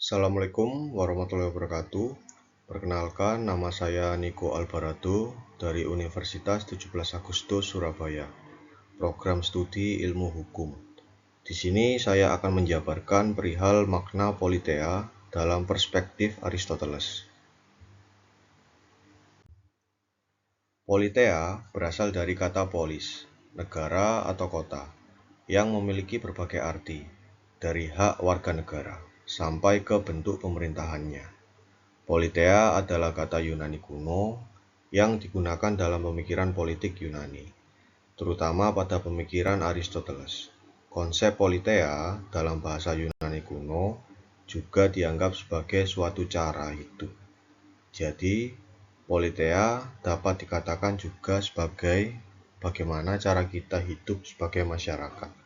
Assalamualaikum warahmatullahi wabarakatuh. Perkenalkan, nama saya Niko Albarado dari Universitas 17 Agustus Surabaya, program studi Ilmu Hukum. Di sini saya akan menjabarkan perihal makna politeia dalam perspektif Aristoteles. Politeia berasal dari kata polis, negara atau kota, yang memiliki berbagai arti, dari hak warga negara sampai ke bentuk pemerintahannya. Politeia adalah kata Yunani kuno yang digunakan dalam pemikiran politik Yunani, terutama pada pemikiran Aristoteles. Konsep politeia dalam bahasa Yunani kuno juga dianggap sebagai suatu cara hidup. Jadi, politeia dapat dikatakan juga sebagai bagaimana cara kita hidup sebagai masyarakat.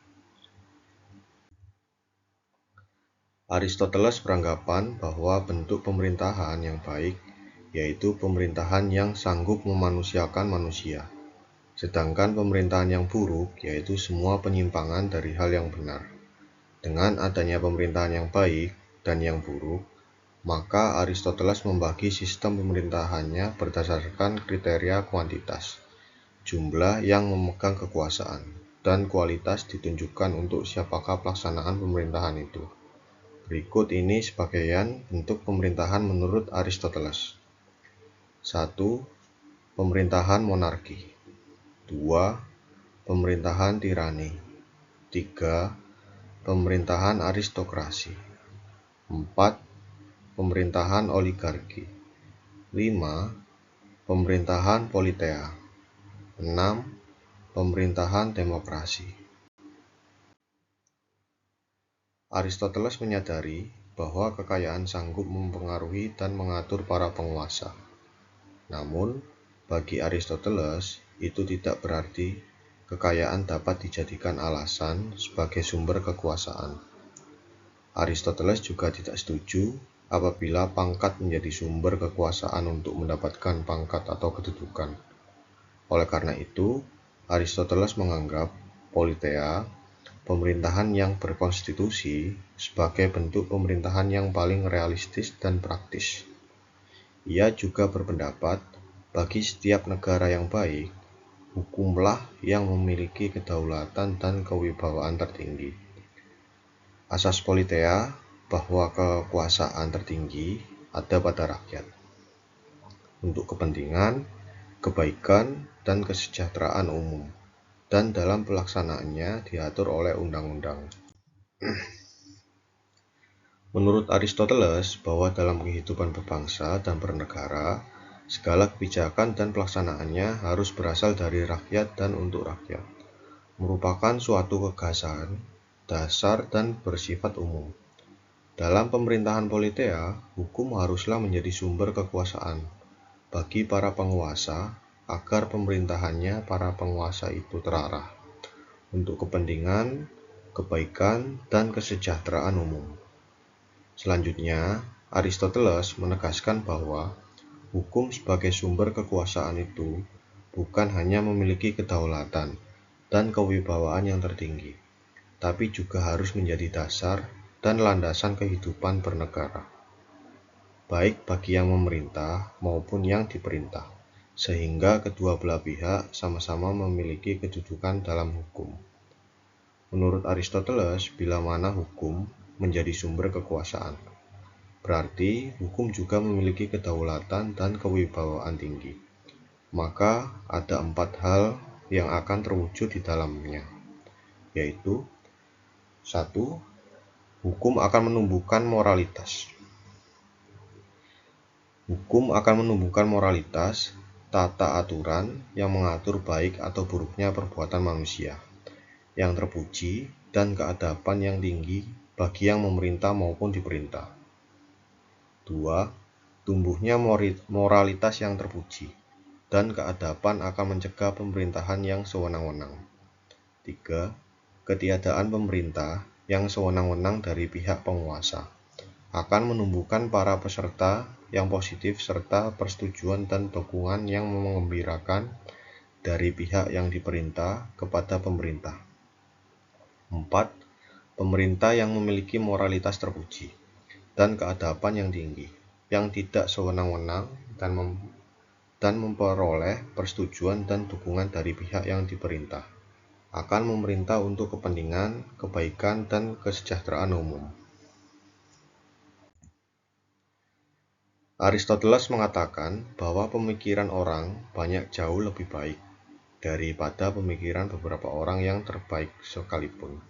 Aristoteles beranggapan bahwa bentuk pemerintahan yang baik yaitu pemerintahan yang sanggup memanusiakan manusia, sedangkan pemerintahan yang buruk yaitu semua penyimpangan dari hal yang benar. Dengan adanya pemerintahan yang baik dan yang buruk, maka Aristoteles membagi sistem pemerintahannya berdasarkan kriteria kuantitas, jumlah yang memegang kekuasaan, dan kualitas ditunjukkan untuk siapakah pelaksanaan pemerintahan itu. Berikut ini sebagian bentuk pemerintahan menurut Aristoteles. 1. Pemerintahan monarki. 2. Pemerintahan tirani. 3. Pemerintahan aristokrasi. 4. Pemerintahan oligarki. 5. Pemerintahan politeia. 6. Pemerintahan demokrasi. Aristoteles menyadari bahwa kekayaan sanggup mempengaruhi dan mengatur para penguasa. Namun, bagi Aristoteles, itu tidak berarti kekayaan dapat dijadikan alasan sebagai sumber kekuasaan. Aristoteles juga tidak setuju apabila pangkat menjadi sumber kekuasaan untuk mendapatkan pangkat atau kedudukan. Oleh karena itu, Aristoteles menganggap politeia, pemerintahan yang berkonstitusi, sebagai bentuk pemerintahan yang paling realistis dan praktis. Ia juga berpendapat, bagi setiap negara yang baik, hukumlah yang memiliki kedaulatan dan kewibawaan tertinggi. Asas politeia bahwa kekuasaan tertinggi ada pada rakyat, untuk kepentingan, kebaikan, dan kesejahteraan umum, dan dalam pelaksanaannya diatur oleh undang-undang. Menurut Aristoteles bahwa dalam kehidupan berbangsa dan bernegara, segala kebijakan dan pelaksanaannya harus berasal dari rakyat dan untuk rakyat, merupakan suatu gagasan, dasar, dan bersifat umum. Dalam pemerintahan politeia, hukum haruslah menjadi sumber kekuasaan bagi para penguasa agar pemerintahannya para penguasa itu terarah untuk kepentingan, kebaikan, dan kesejahteraan umum. Selanjutnya, Aristoteles menegaskan bahwa hukum sebagai sumber kekuasaan itu bukan hanya memiliki kedaulatan dan kewibawaan yang tertinggi, tapi juga harus menjadi dasar dan landasan kehidupan bernegara, baik bagi yang memerintah maupun yang diperintah, sehingga kedua belah pihak sama-sama memiliki kedudukan dalam hukum. Menurut Aristoteles, bila mana hukum menjadi sumber kekuasaan, berarti hukum juga memiliki kedaulatan dan kewibawaan tinggi. Maka ada 4 hal yang akan terwujud di dalamnya, yaitu 1. Hukum akan menumbuhkan moralitas. Hukum akan menumbuhkan moralitas, tata aturan yang mengatur baik atau buruknya perbuatan manusia, yang terpuji, dan keadaban yang tinggi bagi yang memerintah maupun diperintah. 2. Tumbuhnya moralitas yang terpuji, dan keadaban akan mencegah pemerintahan yang sewenang-wenang. 3. Ketiadaan pemerintah yang sewenang-wenang dari pihak penguasa akan menumbuhkan para peserta yang positif serta persetujuan dan dukungan yang menggembirakan dari pihak yang diperintah kepada pemerintah. 4. Pemerintah yang memiliki moralitas terpuji dan keadapan yang tinggi, yang tidak sewenang-wenang dan memperoleh persetujuan dan dukungan dari pihak yang diperintah, akan memerintah untuk kepentingan, kebaikan, dan kesejahteraan umum. Aristoteles mengatakan bahwa pemikiran orang banyak jauh lebih baik daripada pemikiran beberapa orang yang terbaik sekalipun.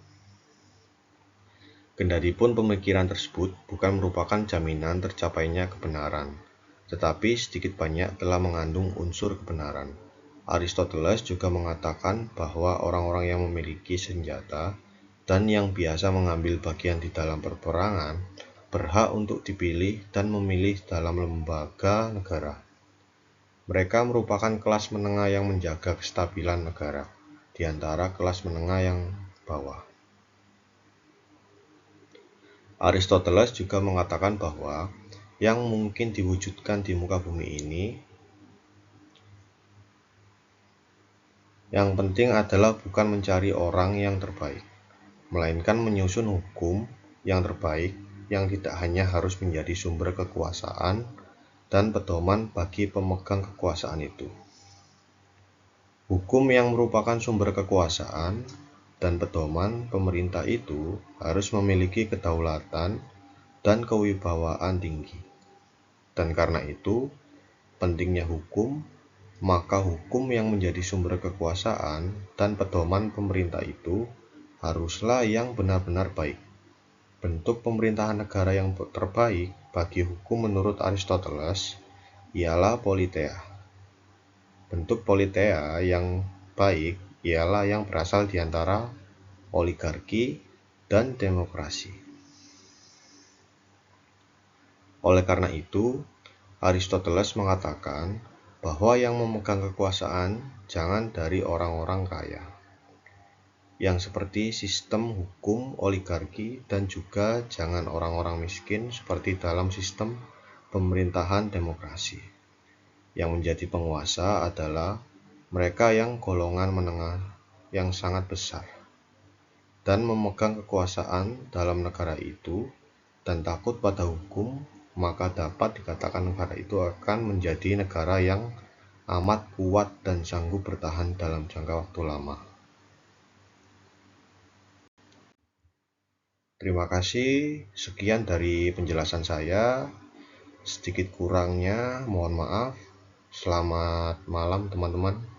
Kendatipun pemikiran tersebut bukan merupakan jaminan tercapainya kebenaran, tetapi sedikit banyak telah mengandung unsur kebenaran. Aristoteles juga mengatakan bahwa orang-orang yang memiliki senjata dan yang biasa mengambil bagian di dalam peperangan berhak untuk dipilih dan memilih dalam lembaga negara. Mereka merupakan kelas menengah yang menjaga kestabilan negara di antara kelas menengah yang bawah. Aristoteles juga mengatakan bahwa yang mungkin diwujudkan di muka bumi ini, yang penting adalah bukan mencari orang yang terbaik, melainkan menyusun hukum yang terbaik yang tidak hanya harus menjadi sumber kekuasaan dan pedoman bagi pemegang kekuasaan itu. Hukum yang merupakan sumber kekuasaan dan pedoman pemerintah itu harus memiliki kedaulatan dan kewibawaan tinggi. Dan karena itu, pentingnya hukum, maka hukum yang menjadi sumber kekuasaan dan pedoman pemerintah itu haruslah yang benar-benar baik. Bentuk pemerintahan negara yang terbaik bagi hukum menurut Aristoteles ialah politeia. Bentuk politeia yang baik ialah yang berasal di antara oligarki dan demokrasi. Oleh karena itu, Aristoteles mengatakan bahwa yang memegang kekuasaan jangan dari orang-orang kaya, yang seperti sistem hukum oligarki, dan juga jangan orang-orang miskin seperti dalam sistem pemerintahan demokrasi. Yang menjadi penguasa adalah mereka yang golongan menengah yang sangat besar dan memegang kekuasaan dalam negara itu dan takut pada hukum, maka dapat dikatakan negara itu akan menjadi negara yang amat kuat dan sanggup bertahan dalam jangka waktu lama. Terima kasih, sekian dari penjelasan saya. Sedikit kurangnya mohon maaf. Selamat malam teman-teman.